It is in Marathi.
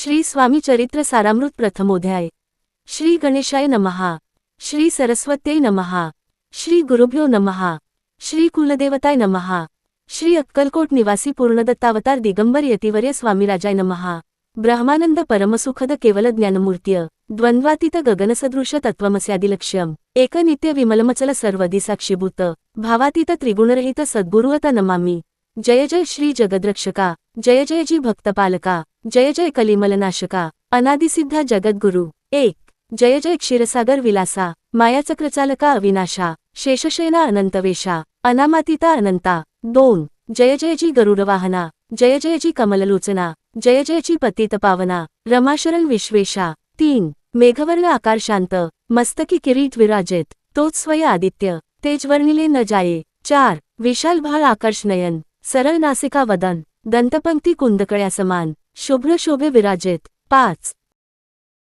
श्री स्वामी चरित्र सारामृत प्रथमोध्याय। श्री गणेशाय नमः। श्री सरस्वत्यै नमः। श्री गुरुभ्यो नमः। श्री कुलदेवताय नमः। श्री अक्कलकोट निवासी पूर्णदत्तावतार दिगंबर यतिवर्य स्वामीराजाय नमः। ब्रह्मानंद परमसुखद केवल ज्ञानमूर्त्य द्वंद्वातीत गगनसदृश तत्वमस्यादिलक्ष्यम एक नित्य विमलमचल सर्वदी साक्षीभूत भावातीत त्रिगुणरहित सद्गुरुवता नमामि। जय जय श्री जगद्रक्षका, जय जय जी भक्तपालका, जय जय कलिमलनाशका, अनादिसिद्धा जगद्गुरु। एक जय जय क्षीरसागर विलासा, मायाचक्रचालका अविनाशा, शेषशयना अनंतवेशा, अनामातीता अनंता। दोन जय जय जी गरुडवाहना, जय जय जी कमललोचना, जय जय जी पतितपावना, रमाशरण विश्वेशा। तीन मेघवर्ण आकार शांत, मस्तकी किरीट विराजित, तोच स्वय आदित्य, तेजवर्णिले न जाये। चार विशाल भाळ आकर्ष नयन, सरळ नासिका वदन, दंतपंक्ती कुंदकळ्या समान, शुभ्र शोभे विराजित। पाच